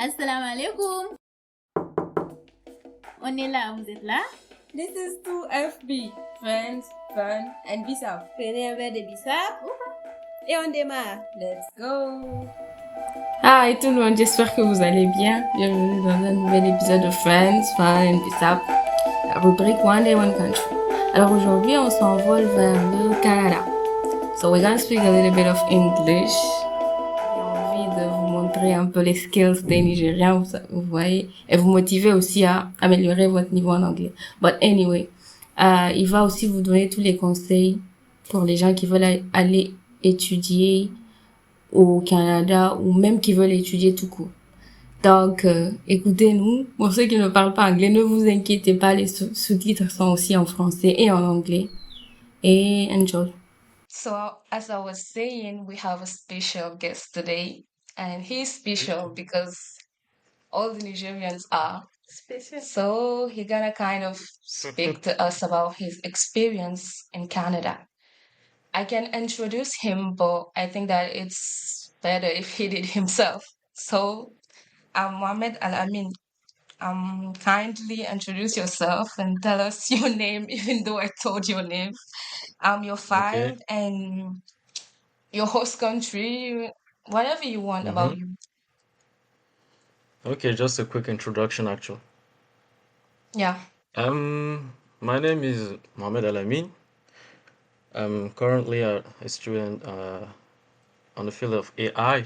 Assalamu alaikum. On est là, vous êtes là? This is 2FB, Friends, Fun and Bissap. Prenez un verre de bissap et on démarre. Let's go! Hi tout le monde, j'espère que vous allez bien. Bienvenue dans un nouvel épisode de Friends, Fun and Bissap, la rubrique One Day, One Country. Alors aujourd'hui, on s'envole vers le Canada. So we're gonna speak a little bit of English. J'ai envie de vous montrer un peu les skills des Nigériens, vous voyez, et vous motiver aussi à améliorer votre niveau en anglais. But anyway, il va aussi vous donner tous les conseils pour les gens qui veulent aller étudier au Canada ou même qui veulent étudier tout court. Donc, écoutez-nous. Pour ceux qui ne parlent pas anglais, ne vous inquiétez pas, les sous-titres sont aussi en français et en anglais. Et enjoy. So, as I was saying, we have a special guest today, and he's special because all the Nigerians are special. So, he's gonna kind of speak to us about his experience in Canada. I can introduce him, but I think that it's better if he did himself. So, I'm Mohamed Al-amine. Kindly introduce yourself and tell us your name, even though I told your name. Your file and your host country, whatever you want about you. Okay, just a quick introduction, actually. Yeah. My name is Mohamed Al-amine. I'm currently a student on the field of AI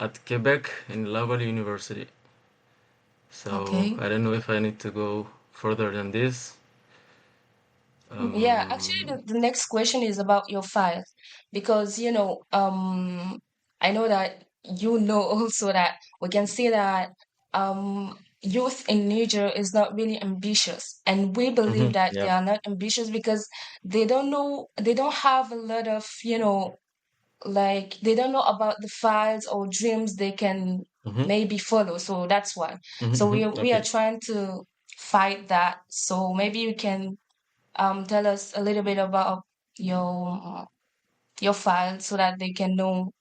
at Quebec in Laval University. So Okay. I don't know if I need to go further than this. Yeah, actually, the next question is about your file because I know that you know also that we can see that youth in Niger is not really ambitious, and we believe that they Yeah. are not ambitious because they don't know, they don't have a lot of, like they don't know about the files or dreams they can maybe follow. So that's why. So we are Okay. trying to fight that. So maybe you can tell us a little bit about your file so that they can know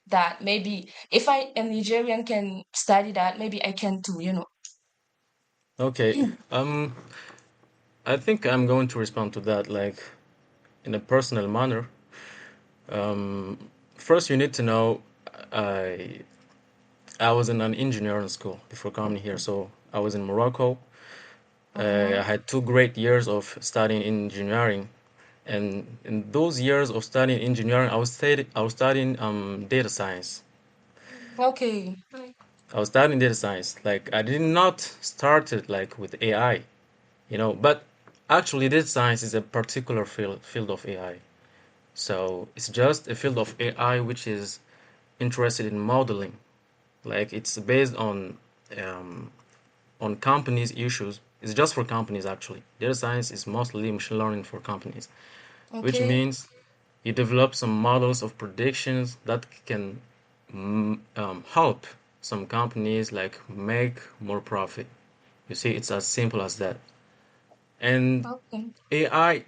that maybe if I a Nigerian can study that, maybe I can too. Okay. I think I'm going to respond to that like in a personal manner. First, you need to know I I was in an engineering school before coming here. So I was in Morocco. I had 2 great years of studying engineering, and in those years of studying engineering, I was studying data science. Okay. I was studying data science. Like I did not start it like with AI, but actually data science is a particular field of AI. So it's just a field of AI which is interested in modeling. Like it's based on companies' issues. It's just for companies actually. Data science is mostly machine learning for companies, which Okay. means you develop some models of predictions that can help some companies like make more profit. You see, it's as simple as that. And Okay. AI,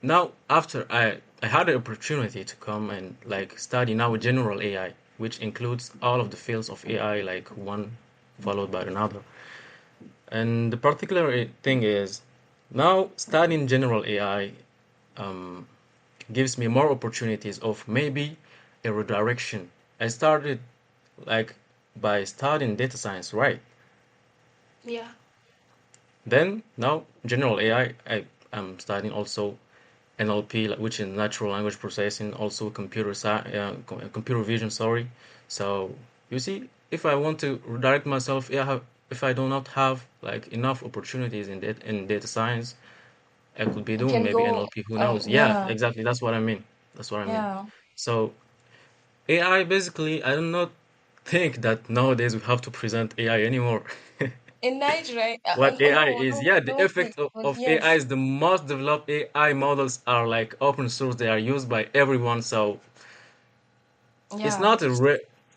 now after I had the opportunity to come and like study now general AI, which includes all of the fields of AI, like one followed by another. And the particular thing is now studying general AI gives me more opportunities of maybe a redirection. I started like by studying data science, right? Yeah. Then now general AI, am studying also NLP, which is natural language processing, also computer vision. Sorry. So you see, if I want to redirect myself, if I do not have like enough opportunities in data science, I could be You doing can maybe go NLP. Who knows? Yeah, yeah. exactly. That's what I mean. That's what I mean. Yeah. So AI basically, I do not think that nowadays we have to present AI anymore. In Nigeria, What AI no, is, no, yeah, the don't think, effect of, but of AI yes. is the most developed AI models are like open source. They are used by everyone. So it's Yeah. not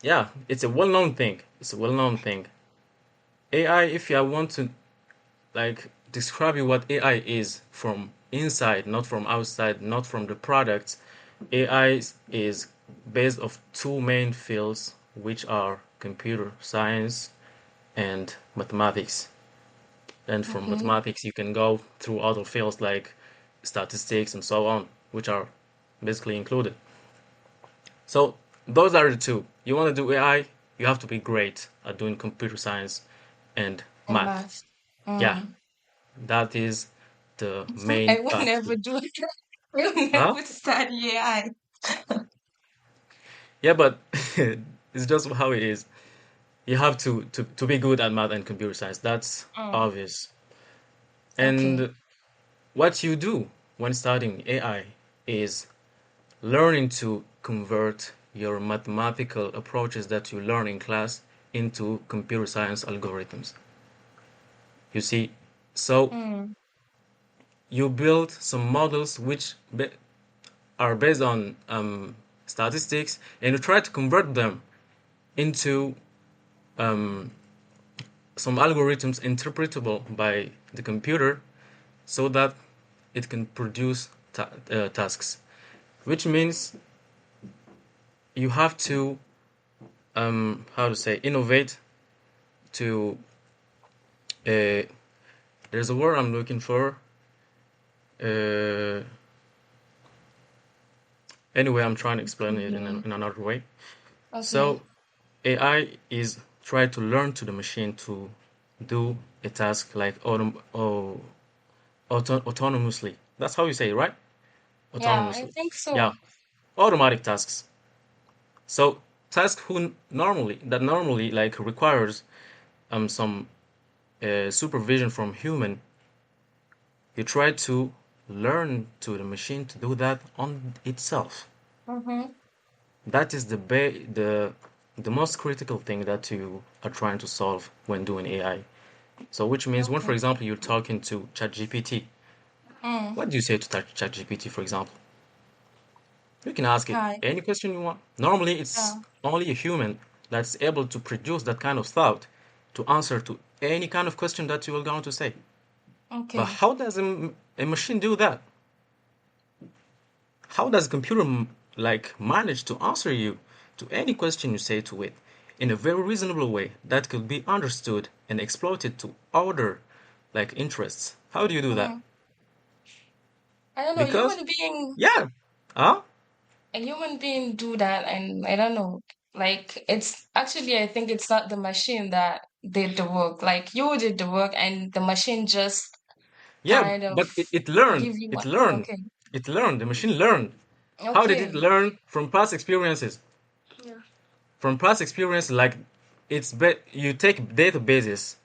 yeah, it's a well-known thing. It's a well-known thing. AI, if I want to like describe you what AI is from inside, not from outside, not from the products, AI is based of two main fields, which are computer science and mathematics. And from mathematics, you can go through other fields like statistics and so on, which are basically included. So those are the two. You want to do AI, you have to be great at doing computer science and And math. math. Yeah, that is the I main will task. never do it. I will Huh? never study AI. Yeah, but it's just how it is. You have to be good at math and computer science. That's Mm, obvious. okay. And what you do when studying AI is learning to convert your mathematical approaches that you learn in class into computer science algorithms. You see, so Mm, you build some models which are based on statistics, and you try to convert them into um, some algorithms interpretable by the computer so that it can produce tasks, which means you have to how to say innovate to there's a word I'm looking for. Uh, anyway, I'm trying to explain it okay. in another way. Okay. So AI is try to learn to the machine to do a task like autonomously. That's how you say it, right? Yeah, I Autonomously. think so. Yeah, automatic tasks. So task who normally like requires some supervision from human, you try to learn to the machine to do that on itself. Mm-hmm. That is the most critical thing that you are trying to solve when doing AI. So which means when, for Okay. example, you're talking to ChatGPT, Mm. what do you say to ChatGPT, for example? You can ask it Hi. any question you want. Normally, it's Yeah. only a human that's able to produce that kind of thought to answer to any kind of question that you are going to say. But Okay. how does a machine do that? How does a computer like manage to answer you to any question you say to it in a very reasonable way that could be understood and exploited to other like interests? How do you do that? Mm. I don't know. Because Human being, yeah, huh? a human being do that, and I don't know. Like it's actually, I think it's not the machine that did the work. Like you did the work, and the machine just Yeah, kind of but it learned. give you It what. learned. Okay. It learned. The machine learned. How did it Okay. learn? From past experiences. Yeah. From past experience, like you take databases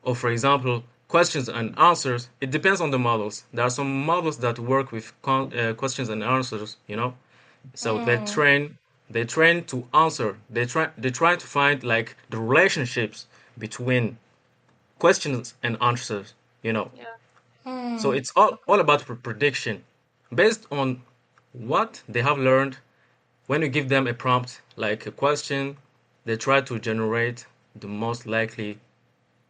or, for example, questions and answers. It depends on the models. There are some models that work with questions and answers, so Mm. they train to answer. They try to find like the relationships between questions and answers, you know Yeah. so Mm. it's all about prediction based on what they have learned. When you give them a prompt like a question, they try to generate the most likely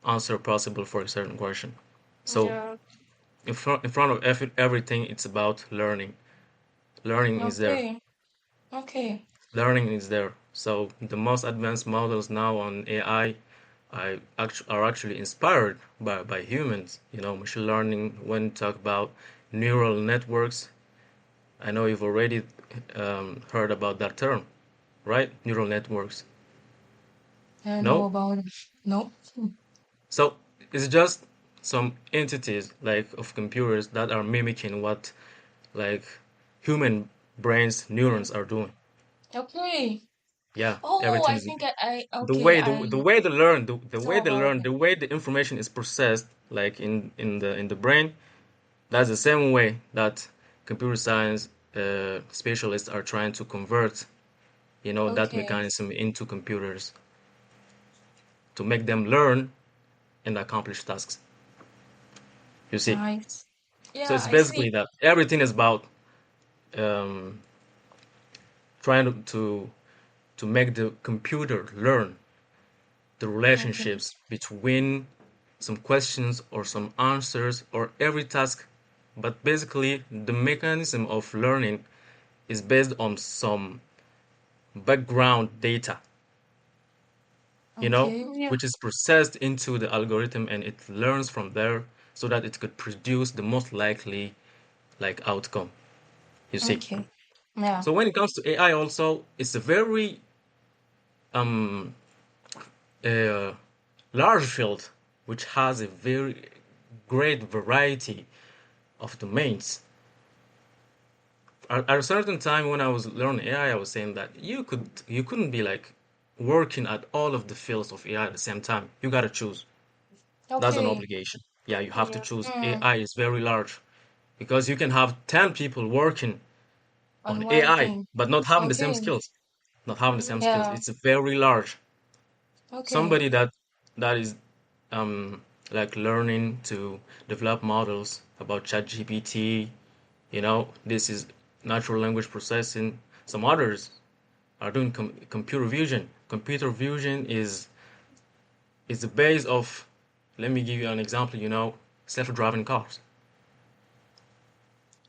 answer possible for a certain question. So Yeah. in front of everything, it's about learning. Learning is there. Okay. Okay. Learning is there. So the most advanced models now on AI are actually inspired by humans. Machine learning, when you talk about neural networks, I know you've already heard about that term, right? Neural networks. I don't know No? about it. No. So it's just some entities like of computers that are mimicking what like human brains neurons are doing. Okay. Yeah, Oh, everything I is think I the okay, way the, I the way they learn, the way saw they about learn, it. the way the information is processed, like in the brain. That's the same way that computer science specialists are trying to convert, that Okay. mechanism into computers to make them learn and accomplish tasks. You see, Nice. so Yeah, it's I see. basically that everything is about um, trying to make the computer learn the Okay. relationships between some questions or some answers or every task. But basically, the mechanism of learning is based on some background data. Okay. Yeah. which is processed into the algorithm and it learns from there so that it could produce the most likely like outcome. You see. Okay. Yeah. So when it comes to AI also, it's a very um uh, large field which has a very great variety of domains. At a certain time when I was learning AI, I was saying that you couldn't be like working at all of the fields of AI at the same time. You gotta choose. That's an Okay. obligation. Yeah, you have to choose. Mm. AI is very large because you can have 10 people working On on one AI, thing. but not having the same Okay. skills. Not having the same skills. Yeah. It's very large. Okay. Somebody that is um like learning to develop models about ChatGPT, this is natural language processing. Some others are doing computer vision. Computer vision is the base of, let me give you an example, self-driving cars.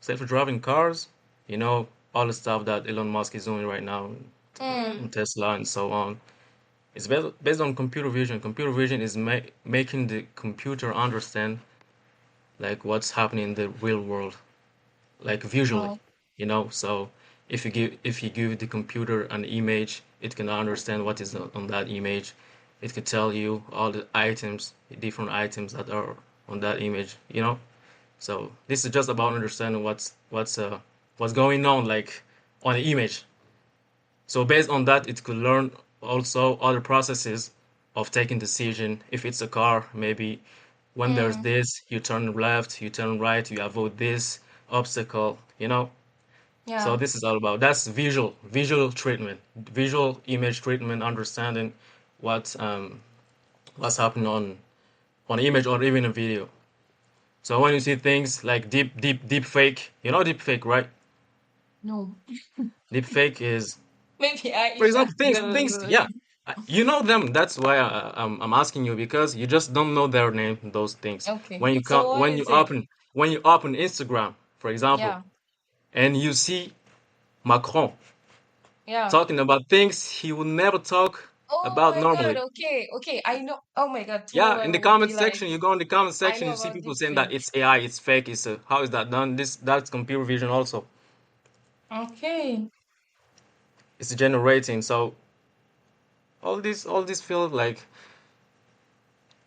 Self-driving cars, all the stuff that Elon Musk is doing right now, Mm. Tesla and so on. It's based on computer vision. Computer vision is making the computer understand like what's happening in the real world, like visually, Oh. So if you give the computer an image, it can understand what is on that image. It could tell you all the items, the different items that are on that image. So this is just about understanding what's going on like on the image. So based on that, it could learn also other processes of taking decision. If it's a car, maybe when there's Mm. this, you turn left, you turn right, you avoid this obstacle. So Yeah. this is all about that's visual treatment, visual image treatment, understanding what what's happening on image or even a video. So when you see things like deep fake, deep fake, right? No. Deep fake is, Maybe for Aisha. example, things, yeah. You know them. That's why I'm asking you because you just don't know their name. Those things. Okay. When you So come, what is it? when you open Instagram, for example, Yeah. and you see Macron Yeah. talking about things he would never talk Oh about my God. normally. Okay. Okay. I know. Oh my God. Yeah, Tomorrow I in the will comment be like, section, you go in the comment I section, know you see about people deep saying that fake. it's AI, it's fake, how is that done? That's computer vision also. Okay. It's generating. So all this feel like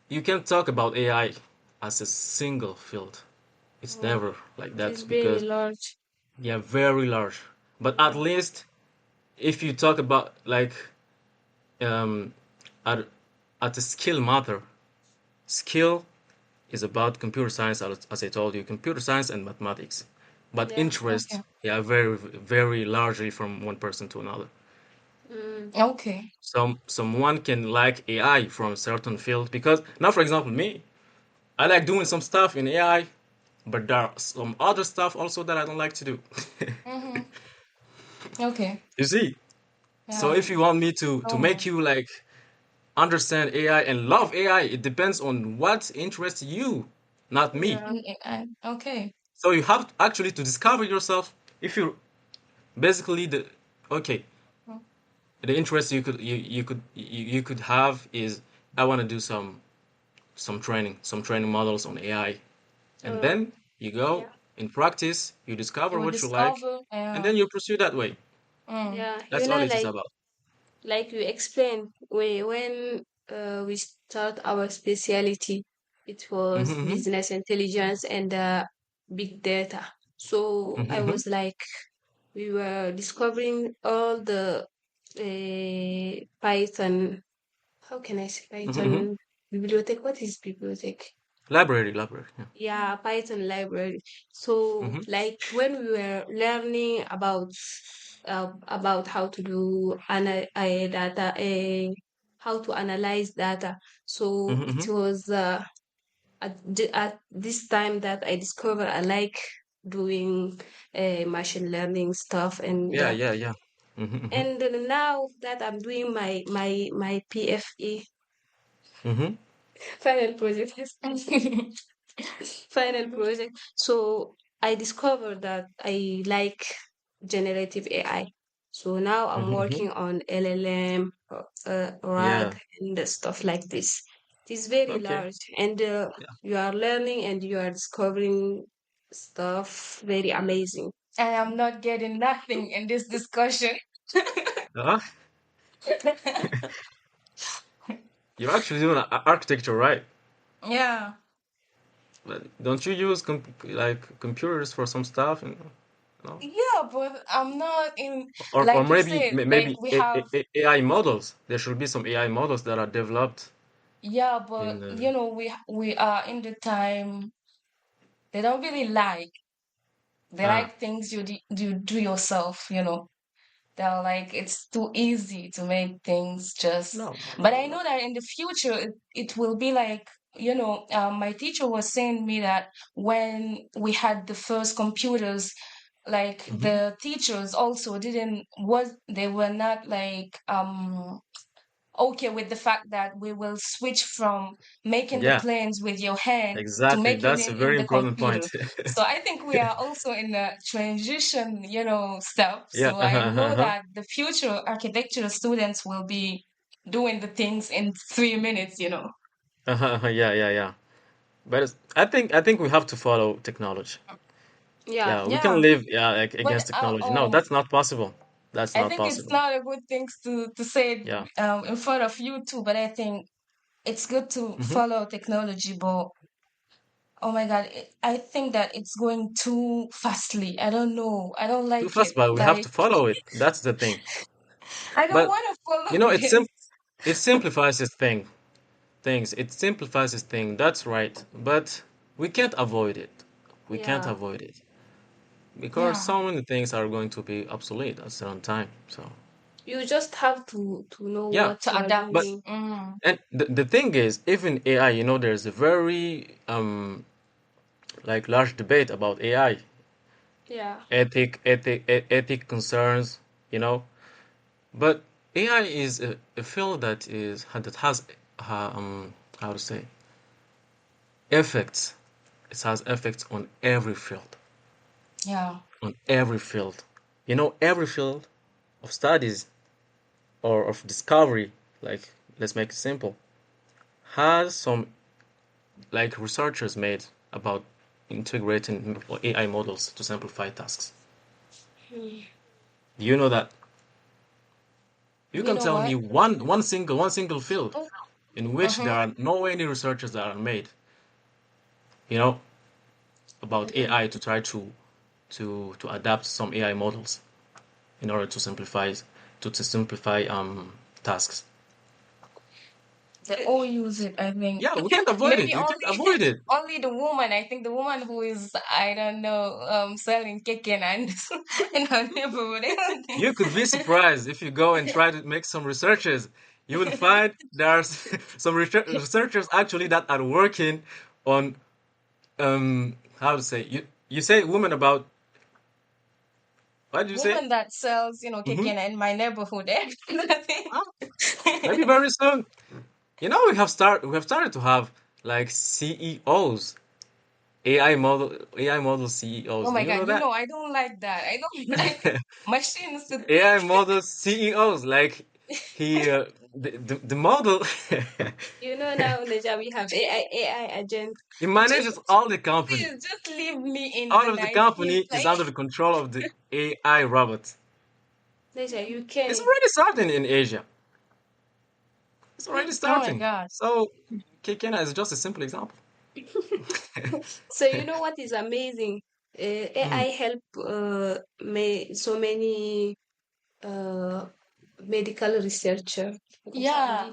you can't talk about AI as a single field. It's Yeah, never like it is that very because large. they are very large. But at Yeah. least if you talk about like um at at a skill matter, skill is about computer science, as I told you, computer science and mathematics. But Yeah. interest, Okay. yeah, very very largely from one person to another. Mm. Okay. Someone can like AI from a certain field because now, for example, me, I like doing some stuff in AI, but there are some other stuff also that I don't like to do. Mm-hmm. Okay. You see? So Yeah. if you want me to Oh make my. you like understand AI and love AI, it depends on what interests you, not me. Yeah. Okay. So you have actually to discover yourself. If you basically the okay, the interest you could have is I want to do some training models on AI, and Uh, then you go yeah. in practice, you You discover will what you like, discover. and Yeah. then you pursue that way. Mm. Yeah. That's all it is about. Like you explained, when we start our specialty, it was Mm-hmm, business intelligence and big data. So I mm-hmm, was like, we were discovering all the Python. How can I say mm-hmm. Python bibliothèque? What is bibliothèque? Library. Yeah. Yeah, Python library. So Mm-hmm, like when we were learning about how to do how to analyze data. So mm-hmm, it mm-hmm. was at this time that I discovered I like doing machine learning stuff and Yeah, yeah, yeah. Mm-hmm, then now that I'm doing my PFE mm-hmm, final project final project. So I discovered that I like generative AI. So now I'm mm-hmm, working on LLM. Yeah. rag and stuff like this. It is very Okay. large, and you are learning and you are discovering stuff very amazing. I am not getting nothing in this discussion. Uh-huh. You're actually doing architecture, right? Yeah. But don't you use like computers for some stuff? No? Yeah, but I'm not in, Or like you maybe said, like maybe we have, AI models. There should be some AI models that are developed yeah, but in. we are in the time they don't really like. They Ah, like things you do yourself, They're like it's too easy to make things just. no, no, But no, I no. know that in the future it will be like, my teacher was saying me that when we had the first computers, like Hmm. the teachers also didn't was they were not like okay with the fact that we will switch from making the Yeah, plans with your hand to exactly. making That's a it in very the important computer. point. So I think we are also in a transition, step. Yeah. So I Uh-huh, know uh-huh. that the future architecture students will be doing the things in 3 minutes. Uh-huh, uh-huh. Yeah, yeah, yeah. But I think we have to follow technology. Yeah, Yeah, we can Yeah, live, yeah, like but against technology. No, that's not possible. That's I not think it's possible. not a good thing to say Yeah. in front of you too, but I think it's good to Hmm. follow technology, but oh my God, I think that it's going too fastly. I don't know. I don't Too like fast, it. but we have Like, to follow it. That's the thing. I don't But want to follow you know, it. it simplifies things. It simplifies this thing. That's right. But we can't avoid it. We can't yeah. avoid it because Yeah, so many things are going to be obsolete at a certain time. So You just have to know yeah. what you to are But adapt. doing. and the thing is, even AI, there's a very like large debate about AI, Yeah. ethic concerns, you know. But AI is a field that has how to say effects. It has effects on every field, Yeah. on every field. Every field of studies or of discovery, like let's make it simple, has some like researchers made about integrating AI models to simplify tasks. Mm. Do you know that? You You can know tell what? me one single field Oh, in which there uh-huh. are no any researchers that are made, you know, about Mhm. AI to try to adapt some AI models in order to simplify tasks. They all use it, I think. Yeah, we can't avoid it. Maybe We can't only avoid it. only the woman. I think the woman who is, I don't know, selling cake and in her neighborhood. I don't think You could be surprised if you go and try to make some researches. You will find there are some researchers actually that are working on how to say you say woman about what did you say? woman that sells, cake Hmm. in my neighborhood. Everything. Maybe very soon. We have started to have like CEOs, AI model Oh CEOs. Do my you know God, that? I don't like that. I don't like machines to AI think. model CEOs, like he the model Now, Deja, we have AI agent. he Just manages all the company. please, just leave me in All the of the 19th. company is Like, under the control of the AI robot. Deja, you It's can. already starting in Asia. It's already oh my starting. God. So Kenya is just a simple example. So you know what is amazing? AI Mm. help so many uh, medical researcher Yeah,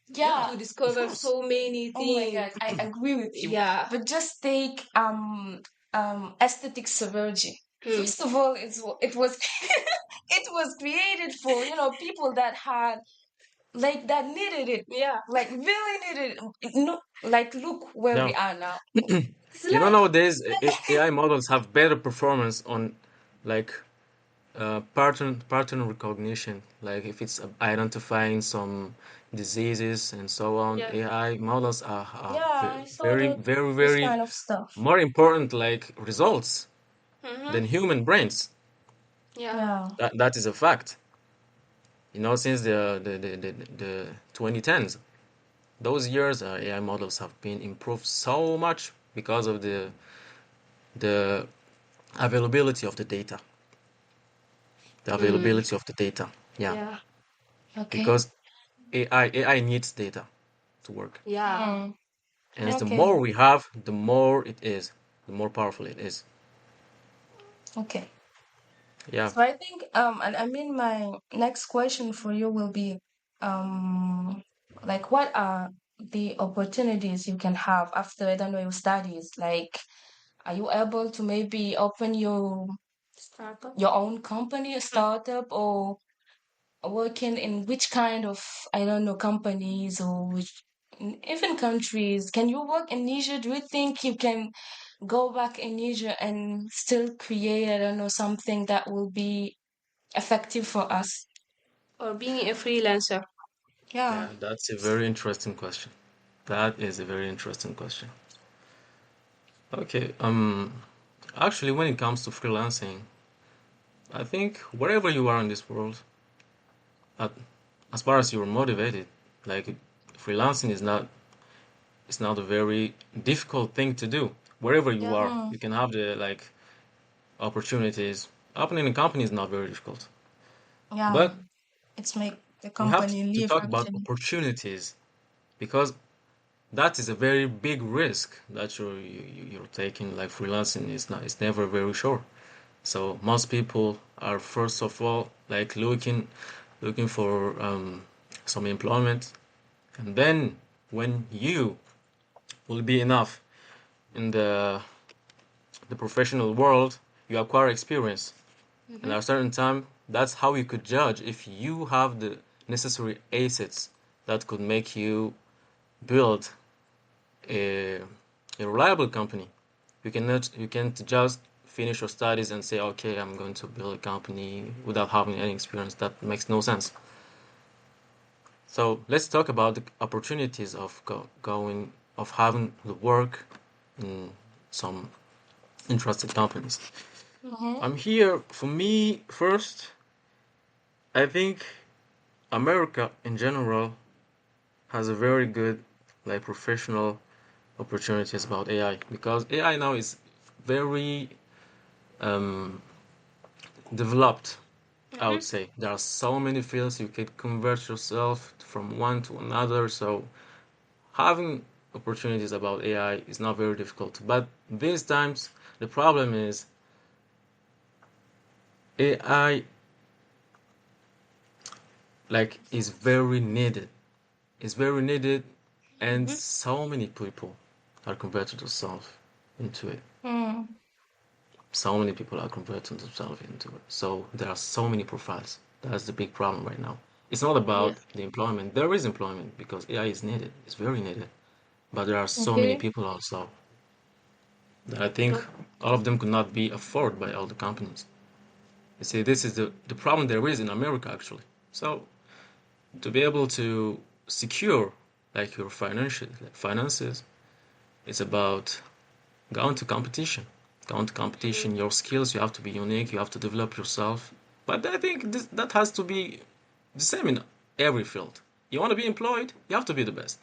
Yeah, yeah. to of discover course. so many Oh my things. God, I agree with you. Yeah. But just take aesthetic surgery. Hmm. First of all, it was it was created for people that had like that needed it, Yeah. like really needed it. No, like look where we No. are now. It's Nowadays AI models have better performance on like pattern recognition. Like if it's identifying some diseases and so on, Yeah. AI models are yeah, I saw very, that very, this very kind of stuff. more important like results Mm-hmm. than human brains. Yeah. Yeah. That is a fact. Since the 2010s, those years, AI models have been improved so much because of the availability of the data. The availability of the data, yeah, Yeah. Okay. because AI needs data to work, Yeah. Mm. and the Okay. more we have, the more it is, the more powerful it is. Okay. Yeah. So I think and I mean my next question for you will be like what are the opportunities you can have after I don't know your studies? Like are you able to maybe open Startup. your own company, a startup, or working in which kind of I don't know companies or which even countries? Can you work in Niger? Do you think you can go back in Niger and still create I don't know something that will be effective for us? Or being a freelancer. Yeah. Yeah, that's a very interesting question. That is a very interesting question. Okay, actually, when it comes to freelancing, I think wherever you are in this world, uh, as far as you're motivated, like freelancing is not a very difficult thing to do. Wherever you Yeah. are, Mm, you can have the like opportunities. Opening a company is not very difficult, yeah. but It's make the we have company to live talk about actually. opportunities because that is a very big risk that you're taking. Like freelancing is not, it's never very sure. So most people are first of all like looking for some employment, and then when you will be enough in the professional world, you acquire experience. And Mm-hmm. at a certain time, that's how you could judge if you have the necessary assets that could make you build a, a reliable company. You can't just finish your studies and say, okay, I'm going to build a company without having any experience. That makes no sense. So let's talk about the opportunities of having the work in some interesting companies. Mm-hmm. I'm here for me first. I think America in general has a very good like professional opportunities about AI because AI now is very um, developed. I Mm-hmm. would say there are so many fields you could convert yourself from one to another. So having opportunities about AI is not very difficult. But these times the problem is AI like is very needed. It's very needed, and Mm-hmm. so many people are converting themselves into it. Mm, So many people are converting themselves into it. So there are so many profiles. That's the big problem right now. It's not Yeah. about the employment. There is employment because AI is needed. It's very needed. But there are so many okay. people also that I think Oh, all of them could not be afforded by all the companies. You see, this is the problem there is in America actually. So to be able to secure like your finances, it's about going to competition. Going to mm, competition, your skills, you have to be unique, you have to develop yourself. But I think that has to be the same in every field. You want to be employed, you have to be the best.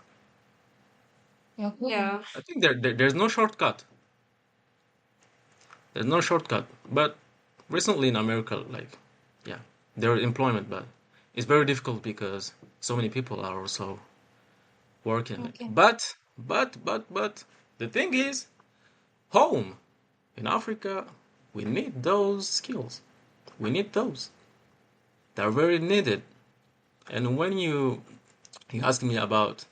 Okay. yeah. I think there's no shortcut. There's no shortcut. But recently in America, like, yeah, there is employment, but it's very difficult because so many people are also working it. Okay. But, the thing is, home in Africa, we need those skills. We need those. They're very needed. And when you ask me about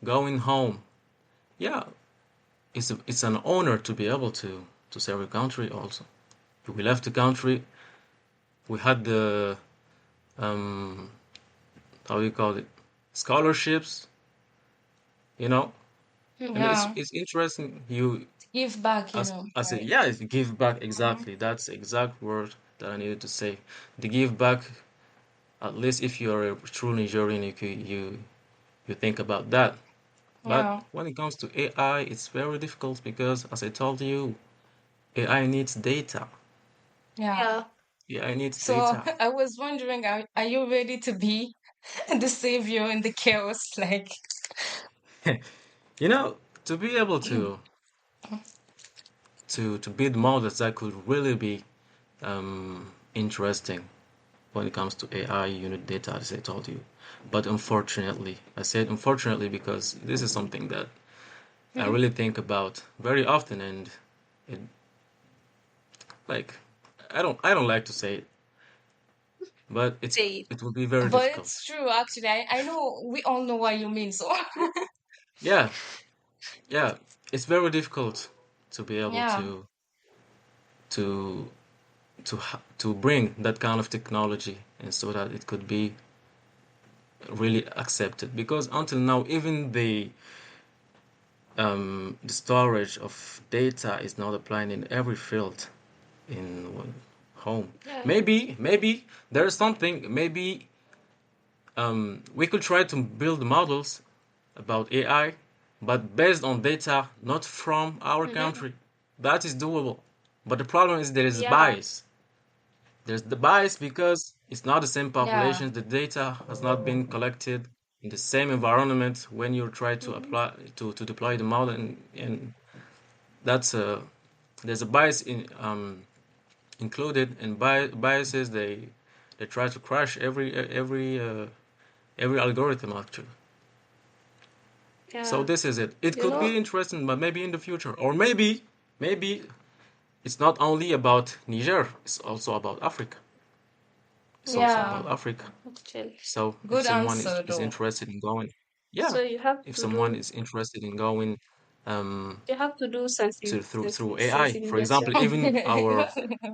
going home, yeah, it's an honor to be able to serve a country also. We left the country, we had the um how do you call it? Scholarships, you know? And Yeah. it's interesting you Give back, as I said, right? yeah, it's give back Mm-hmm. exactly. That's the exact word that I needed to say. The give back, at least if you're a true Nigerian, you think about that. But Yeah. when it comes to AI, it's very difficult because, as I told you, AI needs data. Yeah. Yeah. AI needs So data. I was wondering, are you ready to be the savior in the chaos? Like, You know, to be able to build models that could really be interesting when it comes to AI, unit data, as I told you. But unfortunately, I said unfortunately because this is something that I really think about very often, and it, like I don't like to say it, but Say it. it would be very but difficult. it's true, actually. I know we all know what you mean. So, Yeah, yeah, it's very difficult to be able yeah, to to bring that kind of technology and so that it could be really accepted, because until now even the storage of data is not applying in every field in one home. Yeah. Maybe there's something, maybe we could try to build models about AI, but based on data not from our Mm-hmm. country. That is doable. But the problem is there is Yeah. bias. There's the bias because it's not the same yeah, population. The data has not been collected in the same environment when you try to Mm-hmm. apply to deploy the model, and that's a there's a bias included, and biases they try to crash every algorithm actually. So Yeah. this is it. It You could be know, interesting, but maybe in the future, or maybe it's not only about Niger. It's also about Africa. It's also yeah. about Africa. actually. So if Good someone answer, is though. interested in going, yeah, So you have if to someone do is interested in going um you have to do through AI, for example, sensibilization. even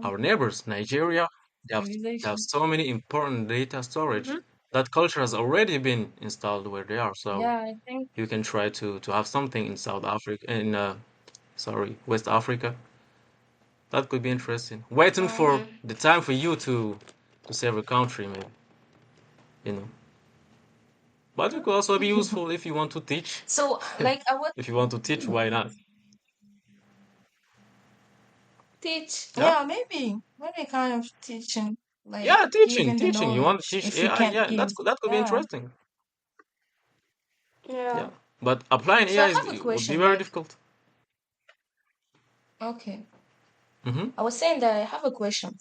our neighbors, Nigeria, they have Civilization. so many important data storage Mm-hmm. that culture has already been installed where they are. So Yeah, I think. you can try to have something in South Africa, in sorry, West Africa. That could be interesting. Waiting for Mm-hmm. the time for you to save a country, maybe, you know. But it could also be useful if you want to teach. So, like, I was. If you want to teach, why not? Teach. Yeah, Yeah, maybe kind of teaching, like yeah, teaching, giving the teaching. You want to knowledge teach if we AI? can't Yeah, give. that could be Yeah. interesting. Yeah. Yeah, but applying So I AI have a would be question. very Like, difficult. okay, Mm-hmm. I was saying that I have a question.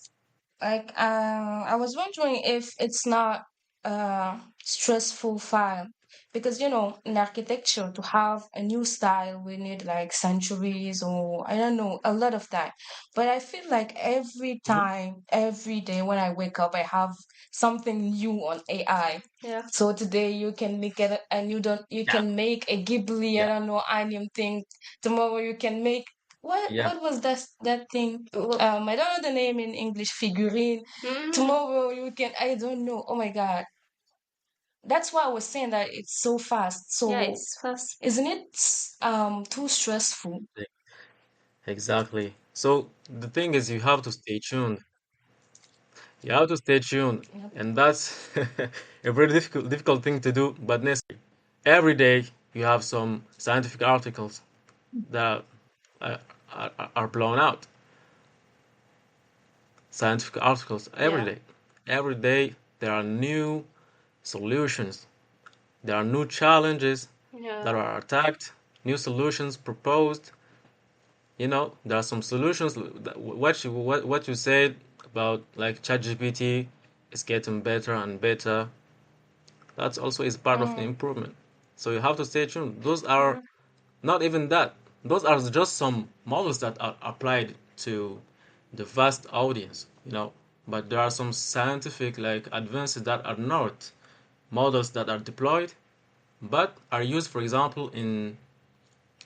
Like, I was wondering if it's not a stressful file because, in architecture, to have a new style, we need like centuries or I don't know, a lot of time. But I feel like every Mm-hmm. time, every day when I wake up, I have something new on AI. Yeah. So today you can make it, and you Yeah, can make a Ghibli, I yeah, don't know, anime thing. Tomorrow you can make yeah, what was that thing? I don't know the name in English, figurine. Mm-hmm. Tomorrow you can, I don't know. Oh my God. That's why I was saying that it's so fast. Yeah, So it's fast. isn't it too stressful? e- exactly. So the thing is, you have to stay tuned. You have to stay tuned, Yep. and that's a very difficult thing to do, but necessary. Every day you have some scientific articles that are, are blown out. Scientific articles every Yeah. day. Every day there are new solutions. There are new challenges that Yeah. are attacked, new solutions proposed. There are some solutions. What you said about like ChatGPT is getting better and better. That's also is part of the Mm, improvement. So you have to stay tuned. Those are Mm-hmm. not even that. Those are just some models that are applied to the vast audience. But there are some scientific like advances that are not models that are deployed, but are used, for example,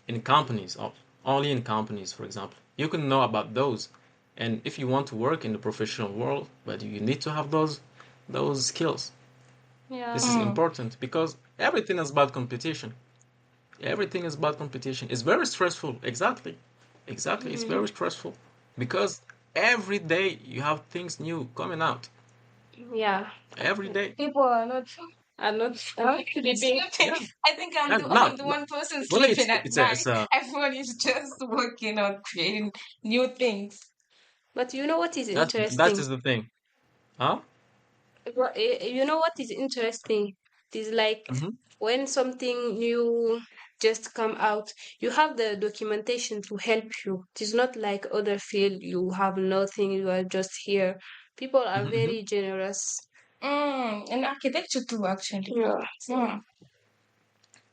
in companies, or only in companies, for example. You can know about those, and if you want to work in the professional world, but you need to have those skills. This Yeah. is mm, important because everything is about competition. Everything is about competition. It's very stressful. Exactly. Exactly. It's Mm-hmm. very stressful because every day you have things new coming out. Yeah. Every day. people I'm not sleeping. sleeping. Yeah. I think I'm And the one person really, sleeping at it's a night. it's a Everyone is just working on creating new things. But you know what is that interesting? is the thing. Huh? You know what is interesting? It is like Mm-hmm. when something new just come out, you have the documentation to help you. It is not like other field, you have nothing, you are just here. People are Mm-hmm. very generous. And architecture too, actually. Yeah. Mm.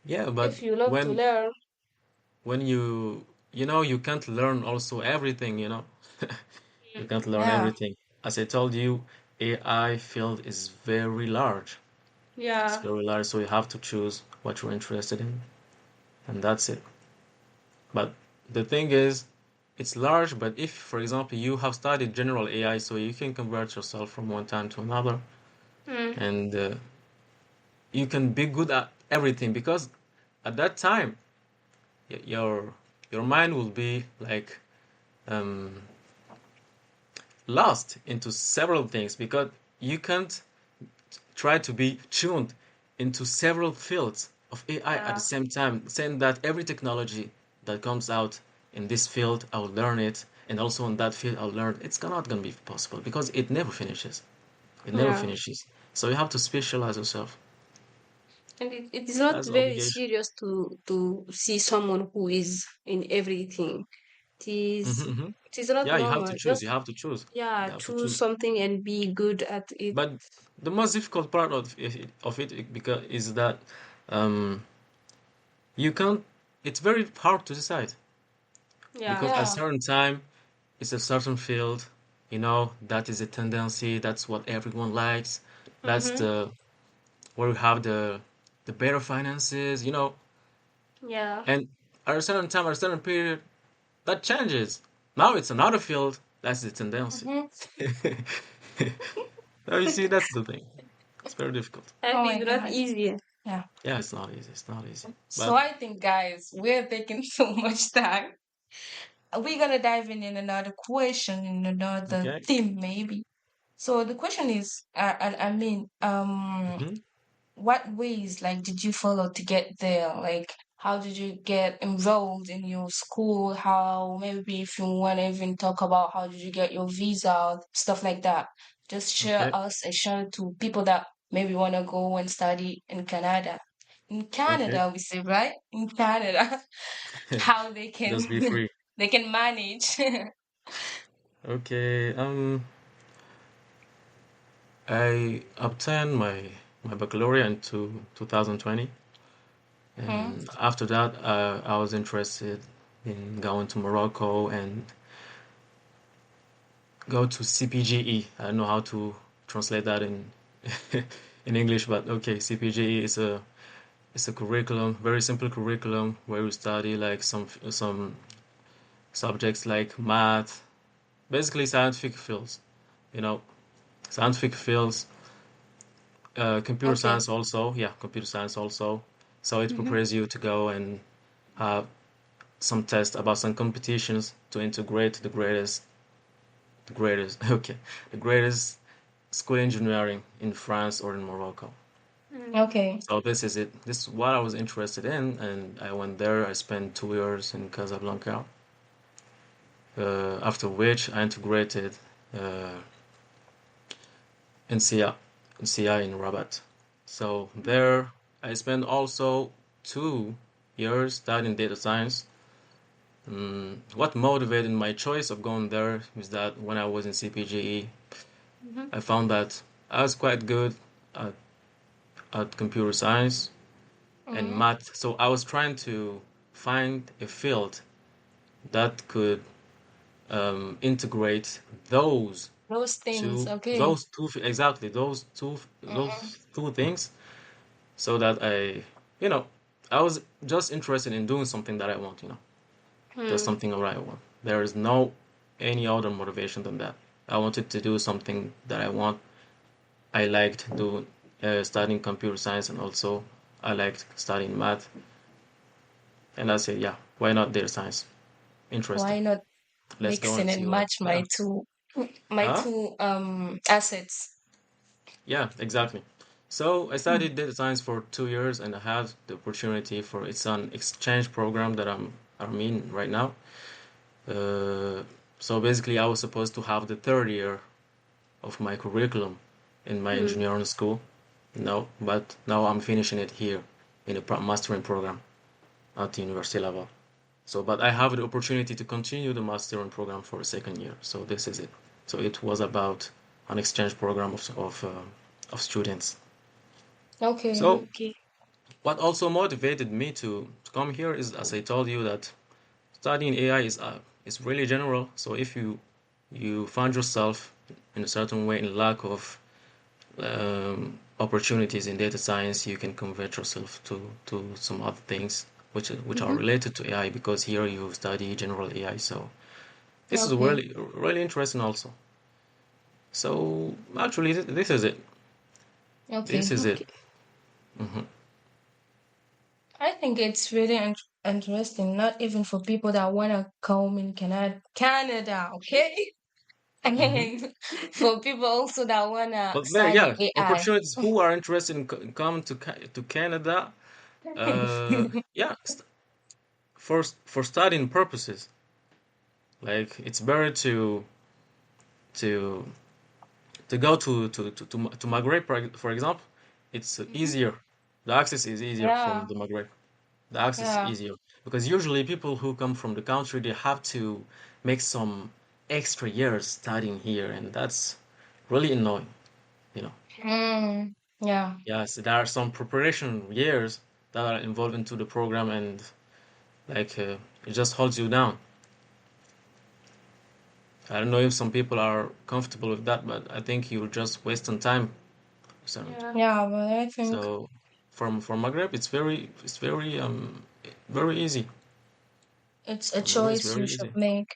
Yeah, but If you love to when learn, when you can't learn also everything, you can't learn Yeah. everything. As I told you, AI field is very large. It's yeah, very large, so you have to choose what you're interested in, and that's it. But the thing is, it's large, but if, for example, you have studied general AI, so you can convert yourself from one time to another, mm, and you can be good at everything because at that time, your mind will be like um, lost into several things because you can't try to be tuned into several fields of AI at the yeah, same time, saying that every technology that comes out in this field, I'll learn it, and also in that field, I'll learn. It's not gonna be possible because it never finishes. It never yeah. finishes. So you have to specialize yourself. And it is not That's the very obligation. serious to see someone who is in everything. Hmm, hmm. It is not Yeah, you have normal. to choose. Just You have to choose. yeah, You have to choose choose. something and be good at it. But the most difficult part of it because is that um, you can't. It's very hard to decide Yeah. because at a Yeah. certain time it's a certain field, that is a tendency, that's what everyone likes, that's Mm-hmm. the where you have the better finances, Yeah. and at a certain time, at a certain period, that changes. Now it's another field, that's the tendency. Hmm. Now you see, that's the thing. It's very difficult. Life Oh my is not God. easy. Yeah. Yeah, it's not easy. It's not easy. So But I think, guys, we're taking so much time. We're gonna dive in another question, in another okay. theme, maybe. So the question is, I mean, Hmm. what ways like did you follow to get there? Like, how did you get enrolled in your school? How maybe if you want to even talk about how did you get your visa, stuff like that. Just share Okay. us and share to people that maybe want to go and study in Canada. In Okay. Canada, we say, right? In Canada, how they can Just be free. they can manage. Okay. I obtained my baccalaureate into 2020, Hmm. and after that, I was interested in going to Morocco and go to CPGE. I don't know how to translate that in in English, but okay, CPGE is a curriculum, very simple curriculum where we study like some subjects like math, basically scientific fields, you know, scientific fields, computer Okay. science also, yeah, computer science also. So it Hmm. prepares you to go and have some tests about some competitions to integrate okay, the greatest school engineering in France or in Morocco. Mm. Okay. So this is it. This is what I was interested in, and I went there. I spent 2 years in Casablanca, after which I integrated uh, in CIA, in Rabat. So there, I spent also 2 years studying data science. What motivated my choice of going there is that when I was in CPGE, Mhm. I found that I was quite good at, at computer science and Hmm. math. So I was trying to find a field that could integrate those Those things. two, Okay. those two, exactly Hmm. those two things, so that you know, I was just interested in doing something that I want, just Mm. something that I want. There is no any other motivation than that. I wanted to do something that I want. I liked doing studying computer science, and also I liked studying math. And I said, yeah, why not data science? Interesting. Why not Let's go and mixing see and what. match Yeah. my Huh? two assets? Yeah, exactly. So I studied data science for 2 years, and I had the opportunity for it's an exchange program that I'm in right now. Uh, so basically, I was supposed to have the third year of my curriculum in my engineering school. No, but now I'm finishing it here in a mastering program at the university level. So, but I have the opportunity to continue the mastering program for a second year. So this is it. So it was about an exchange program of students. Okay. So Okay. what also motivated me to come here is, as I told you, that studying AI is really general. So if you find yourself in a certain way in lack of opportunities in data science, you can convert yourself to some other things which are related to AI, because here you study general AI. So this is Okay. really interesting also. So actually, this is it. This Okay. is it. Okay. Hmm. I think it's really interesting, not even for people that want to come in Canada, okay? Hmm. And for people also that want to But there, study yeah, AI. opportunities who are interested in coming to Canada. Yeah, for studying purposes, like it's better to to go to Maghreb, for example. It's easier. The access is easier from Yeah, the Maghreb. The access is yeah. easier because usually people who come from the country, they have to make some extra years studying here, and that's really annoying, you know. Mm, yeah. Yes, there are some preparation years that are involved into the program, and like it just holds you down. I don't know if some people are comfortable with that, but I think you're just wasting time. So, Yeah. Yeah, but I think so from Maghreb, very easy. it's a From Maghreb, it's choice you very should easy. make.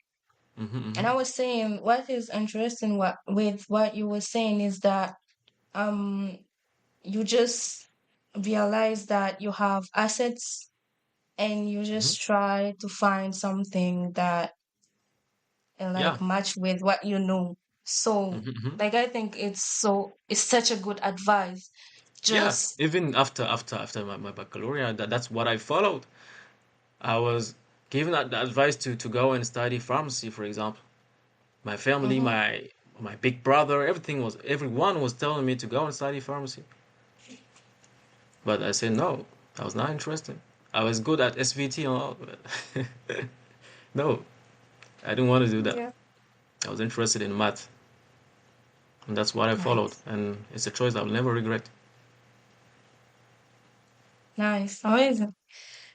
And Hmm. I was saying, what is interesting with what you were saying is that um you just realize that you have assets and you Hmm. just try to find something that Yeah. like match with what you know. So Hmm. like I think it's such a good advice. Yeah. Just Even after my baccalaureate, that's what I followed. I was given the advice to go and study pharmacy, for example. My family, mhm. my big brother, everyone was telling me to go and study pharmacy. But I said no. I was not interested. I was good at SVT and all, but no, I didn't want to do that. Yeah. I was interested in math, and that's what I followed. Nice. And it's a choice I'll never regret. Nice. Amazing.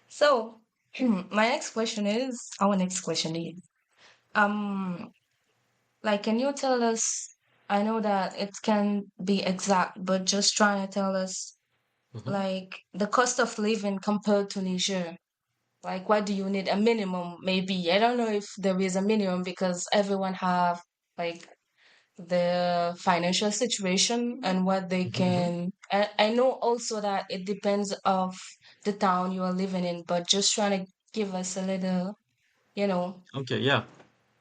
So my next question is our next question is um like can you tell us, I know that it can be exact, but just trying to tell us Hmm. like the cost of living compared to Niger. Like what do you need? A minimum, maybe. I don't know if there is a minimum because everyone have like the financial situation and what they Hmm. can. I know also that it depends of the town you are living in, but just trying to give us a little, you know, Okay, yeah.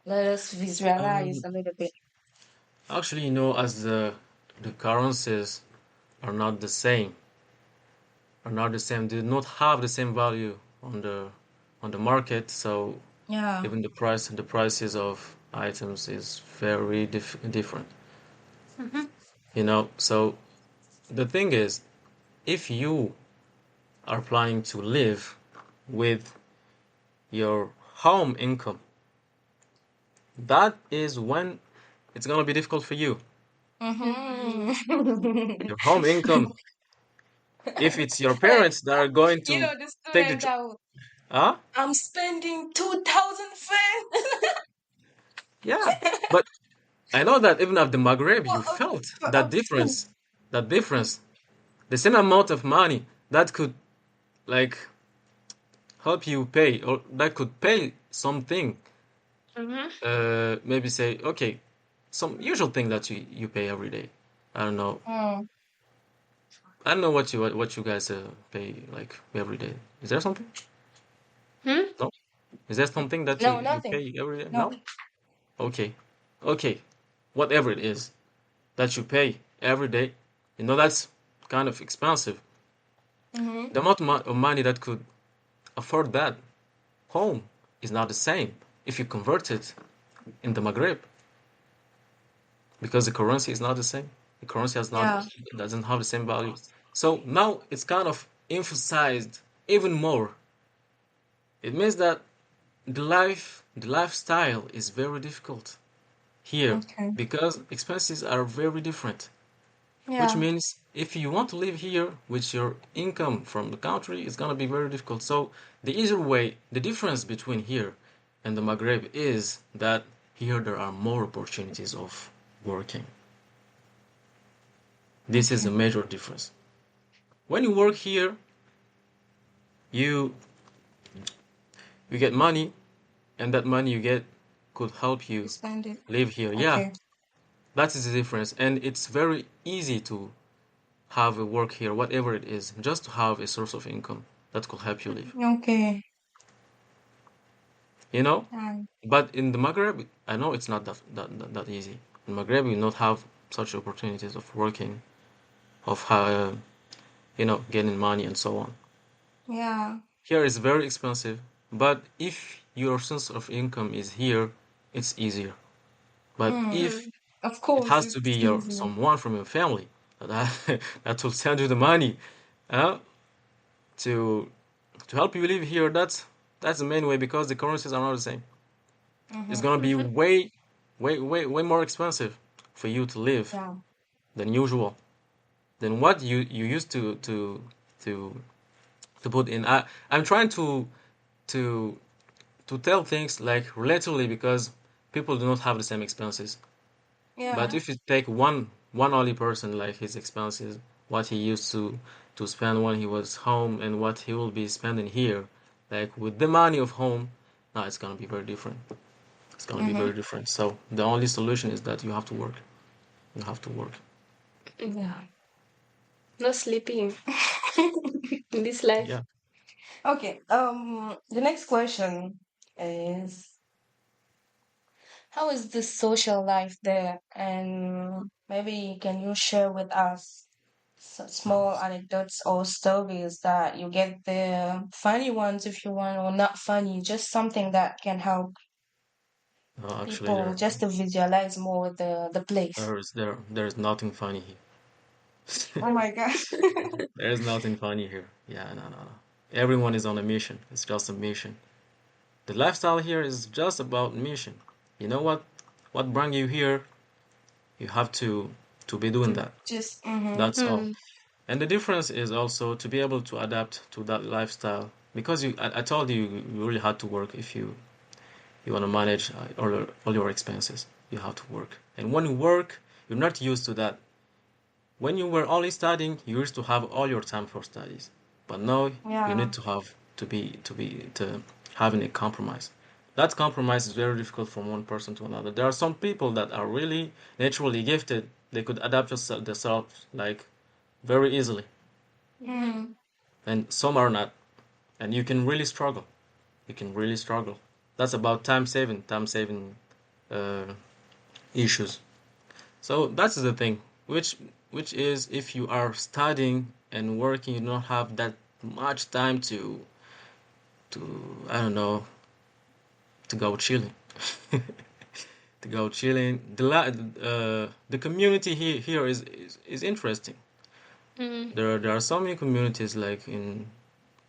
let us visualize Um, a little bit. Actually, as the currencies are not the same, they do not have the same value on the market. So Yeah. even the prices of items is very different. Mm-hmm. So the thing is, if you are planning to live with your home income, that is when it's gonna be difficult for you. Mm-hmm. Mm-hmm. Your home income, if it's your parents that are going You to know, the take the student job, out. huh? I'm spending 2,000 francs Yeah, but I know that even at the Maghreb, for you felt a food. that difference, the same amount of money that could like help you pay, or that could pay something. Mm-hmm. Maybe say, okay, some usual thing that you pay every day. I don't know. Mm. I don't know what you guys pay like every day. Is there something? Hmm? No. Is there something that No, you nothing. pay every day? No. No. Okay. Okay. Whatever it is that you pay every day, that's kind of expensive. Mm-hmm. The amount of money that could afford that home is not the same if you convert it in the Maghreb. because the currency is not the same. The currency Yeah. doesn't have the same value. So now it's kind of emphasized even more. It means that the lifestyle is very difficult here Okay. because expenses are very different. Which Yeah. means if you want to live here with your income from the country, it's gonna be very difficult. So the easier way, the difference between here and the Maghreb is that here there are more opportunities of working. This is a Okay. major difference. When you work here, you you get money, and that money you get could help you Expand it. live here. Yeah, Okay. that is the difference. And it's very easy to have a work here, whatever it is, just to have a source of income that could help you live. Okay. You know? Um, But in the Maghreb, I know it's not that easy. In Maghreb, you not have such opportunities of working, of getting money and so on. yeah. Here is very expensive, but if your source of income is here, it's easier. But Mm. if Of it course, has to it's be easier. someone from your family that that will send you the money, uh, to help you live here, that's the main way because the currencies are not the same. It's Mm-hmm. gonna be Mm-hmm. way more expensive for you to live Yeah. than usual, than what you used to to put in. I'm trying to to tell things like relatively because people do not have the same expenses. But Yeah. if you take one only person like his expenses, what he used to spend when he was home and what he will be spending here, like with the money of home, now it's gonna be very different. It's gonna be Mm-hmm. very different. So the only solution is that you have to work. You have to work. Yeah. No sleeping in this life. Yeah. Okay. The next question is, how is the social life there? And maybe can you share with us some small anecdotes or stories that you get there, funny ones if you want, or not funny, just something that can help No, actually, people just to visualize more the place. there's nothing funny here. Oh my God. There's nothing funny here. Yeah, no. Everyone is on a mission. It's just a mission. The lifestyle here is just about mission. You know what? What brought you here? You have to be doing To that. just mm-hmm. That's all. Mm. And the difference is also to be able to adapt to that lifestyle because I told you you really had to work if you want to manage all your expenses. You have to work. And when you work, you're not used to that. When you were only studying, you used to have all your time for studies. But now you Yeah. need to have to having a compromise. That compromise is very difficult from one person to another. There are some people that are really naturally gifted. They could adapt themselves like very easily, Mm-hmm. Mm. and some are not. And you can really struggle. You can really struggle. That's about time saving uh, issues. So that's the thing, which is if you are studying and working, you don't have that much time to I don't know to go chilling, to go chilling. The community here is interesting. Mm. There are so many communities like in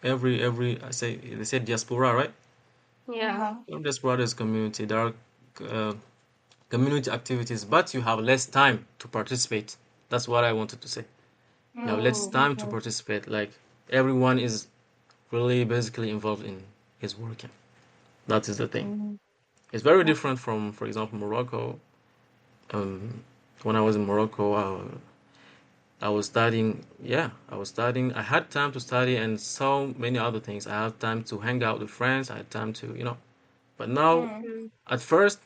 every I say they say diaspora, right? Yeah. Uh-huh. In diaspora there's community. There are uh, community activities, but you have less time to participate. That's what I wanted to say. You have less Mm. Oh. time to Okay. participate. Like everyone is really basically involved in his working. That is the thing. Mm. It's very Okay. different from, for example, Morocco. Um, when I was in Morocco, I was studying. Yeah, I was studying. I had time to study and so many other things. I had time to hang out with friends. I had time to. But now, Mm. Mm. at first,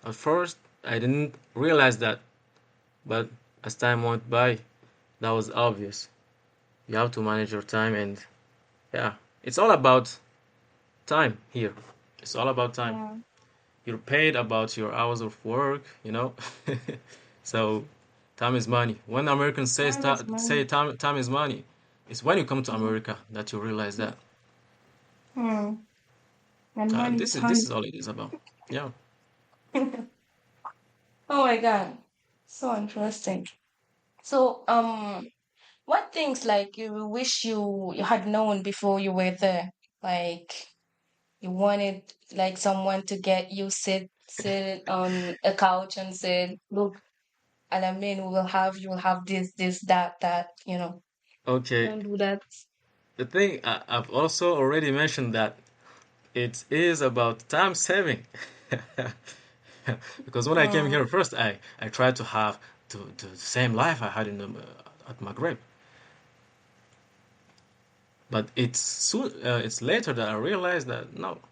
at first, I didn't realize that. But as time went by, that was obvious. You have to manage your time, and yeah, it's all about time here. It's all about time. Yeah. You're paid about your hours of work. So time is money. When Americans Time is say money. time is money, it's when you come to Mm. America that you realize that. Mm. And money This is time. all it is about. Yeah. Oh my God. So interesting. So, what things like you wish you had known before you were there? Like you wanted like someone to get you sit on a couch and said, "Look, Al-Amine, you will have this, that. Okay, Don't do that." the thing I've also already mentioned that it is about time saving. Because when I came Mm, here first, I tried to have the same life I had at Maghreb. But it's later that I realized that no,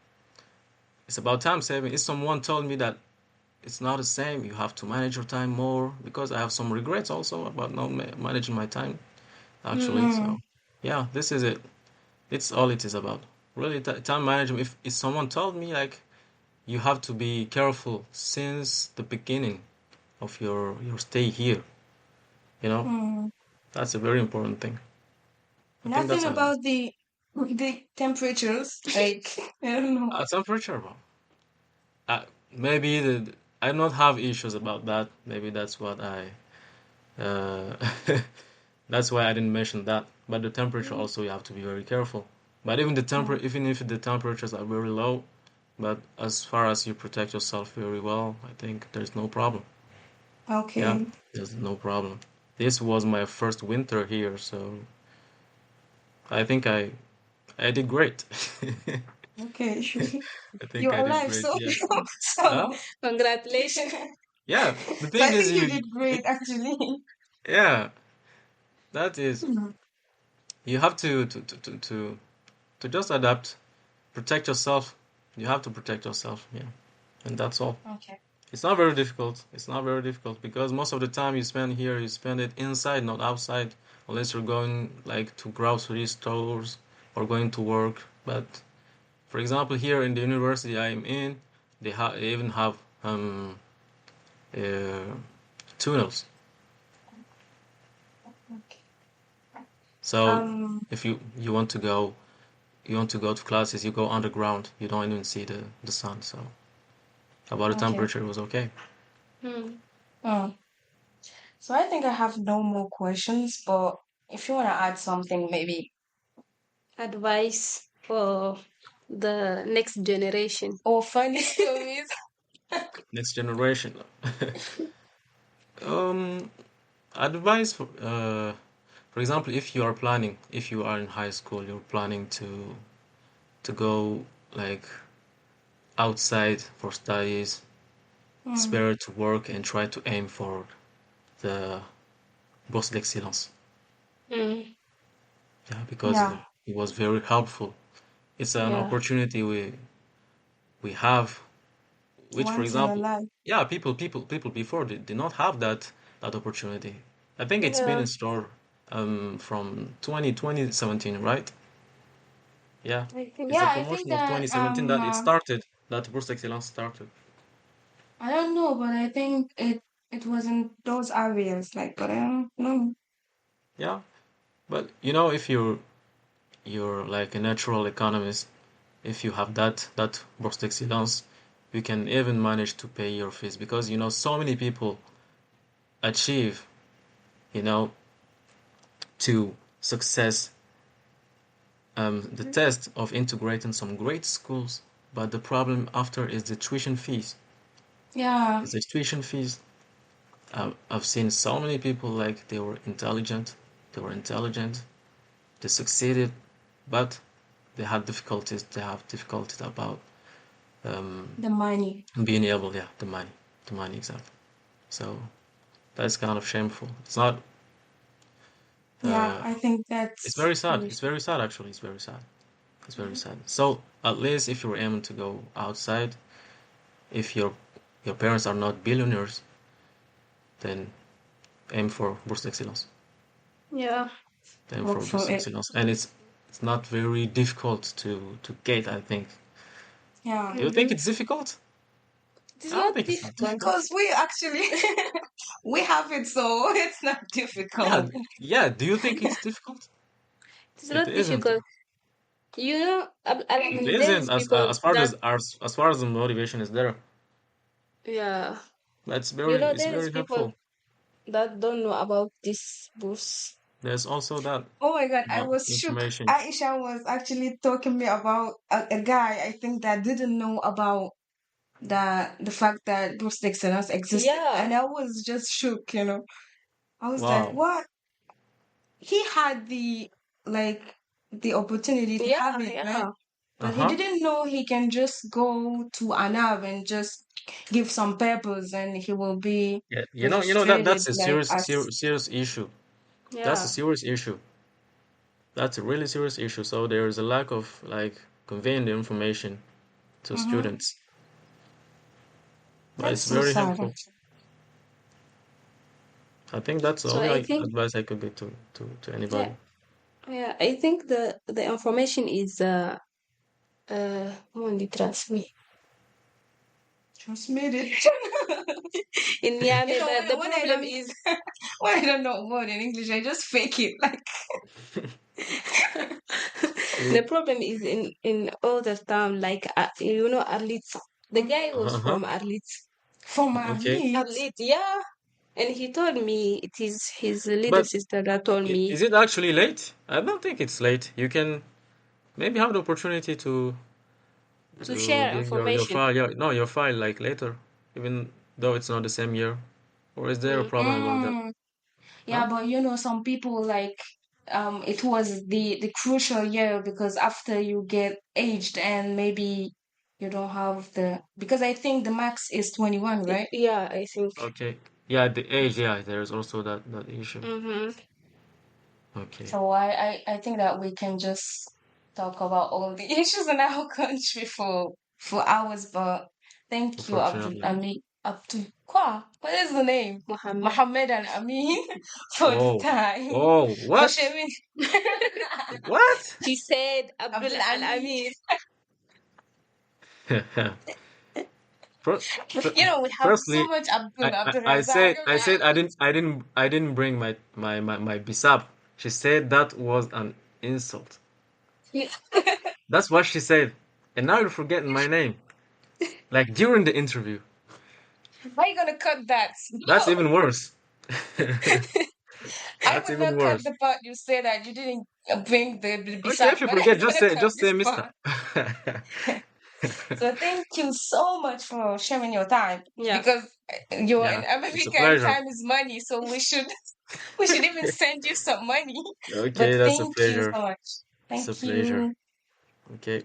it's about time saving. If someone told me that it's not the same, you have to manage your time more, because I have some regrets also about not managing my time actually. mm, So yeah, this is it. It's all it is about. Really, time management. If someone told me like you have to be careful since the beginning of your stay here, you know, mm. that's a very important thing. I think Nothing that's about the temperatures. Like I don't know. a temperature. Bro. Maybe I don't have issues about that. Maybe that's what uh, that's why I didn't mention that. But the temperature also you have to be very careful. But Mm, even if the temperatures are very low, but as far as you protect yourself very well, I think there's no problem. Yeah, okay. there's no problem. This was my first winter here, so I think I did great. Okay. I think You're I did alive, great. so Yeah. so Huh? congratulations. Yeah. The So thing I is, think you did great, actually. yeah, that is, Mm, you have to just adapt, protect yourself. You have to protect yourself. Yeah, and that's all. okay. It's not very difficult. It's not very difficult because most of the time you spend here, you spend it inside, not outside, unless you're going like to grocery stores or going to work. But for example, here in the university I'm in, they even have uh, tunnels. Okay. So Um, if you want to go to classes, you go underground. You don't even see the sun. So about the okay. temperature, it was okay. Hmm. Mm. So I think I have no more questions, but if you want to add something, maybe. Advice for the next generation. Or funny stories. Next generation. um, Advice for example, if you are in high school, you're planning to go like outside for studies, it's Mm, better to work and try to aim for the bourse d'excellence. Mm. Yeah, because yeah, it was very helpful. It's an Yeah. opportunity we have, which for once in a example, life. yeah, people before did not have that opportunity. I think it's been Yeah. in store from 2017, right? Yeah, I think it's a Yeah, I think promotion of that 2017 that it started, that Bourse Excellence started. I don't know, but I think it was in those areas, like, but I don't know. Yeah, but if you're like a natural economist, if you have that Bourse Excellence, you can even manage to pay your fees because so many people achieve, you know, to success the test of integrating some great schools, but the problem after is the tuition fees. Yeah, It's the tuition fees. I've seen so many people like they were intelligent, they succeeded, but they had difficulties. They have difficulties about um, the money. being able, yeah, the money exactly. So that's kind of shameful. It's not. Yeah, Uh, I think it's that's very sad. very. It's very sad actually. It's very sad. It's very sad. So at least if you're aiming to go outside, if your parents are not billionaires, then aim for Bourse d'Excellence. Yeah. Aim Work for for Bourse it. d'Excellence, and it's not very difficult to get. I think. Yeah, Do you think Mm-hmm. it's difficult? It is I don't not think it's not difficult. difficult. because we actually we have it, so it's not Yeah, difficult. yeah. Do you think it's difficult? It is It not isn't. difficult. You know, I It mean, there's isn't people that, as far as the motivation is there. yeah, That's you know, it's there is very people helpful. that don't know about this books. There's also that Oh my God, I was shook. information. Aisha was actually talking me about a guy I think that didn't know about the fact that those excellence existed. Yeah. And I was just shook, you know. I was like, Wow. what? He had the opportunity to have it, right? But he didn't know he can just go to an app and just give some papers and he will be Yeah, that's registered a like serious as serious issue. That's a Yeah. serious issue. That's a really serious issue. So there is a lack of like conveying the information to mm-hmm. students. But That's it's so very sad helpful. actually. I think that's the So only I think advice I could give to anybody. yeah, I think the information is comment on dit transmis. Transmitted. In Niamey, You know, the when problem is when I don't know a word in English, I just fake it. Like the problem is in other town like Arlit. The guy was from Arlit. from Okay. Arlit, yeah. And he told me it is his little But sister that told me is it actually late? I don't think it's late. You can maybe have the opportunity to to share give your information. file, your file like later, even though it's not the same year. Or is there a Mm. problem about that? yeah, Huh? but you know, some people like it was the crucial year because after you get aged and maybe you don't have the because I think the max is 21, right? Yeah, I think. Okay. Yeah, the age, yeah, there's also that issue. Mm-hmm. Okay. So I think that we can just talk about all the issues in our country for hours, but thank you, Abdul Unfortunately. Amine, Abdul Quoi? What is the name? Mohammed. Mohamed Al-amine for the Oh. time. Oh, what? Moshemi. What? She said Abdul Abdul Amine. Amine. Fir- You know, we have so Firstly, much Abdul Abdul I Razak. said I didn't bring my bissap. She said that was an insult. That's what she said. And now you're forgetting my name. Like during the interview. Why are you gonna cut that? That's even worse. I That's will even not cut worse. the part you say that you didn't bring the Okay, bisap, if you but I'm forget, gonna cut just say this mister. part. So thank you so much for sharing your time Yeah. because you're in Yeah, it's a America and pleasure. time is money, so we should even send you some money. But Okay, that's a thank you pleasure. so much. It's a Thank pleasure. you. Okay.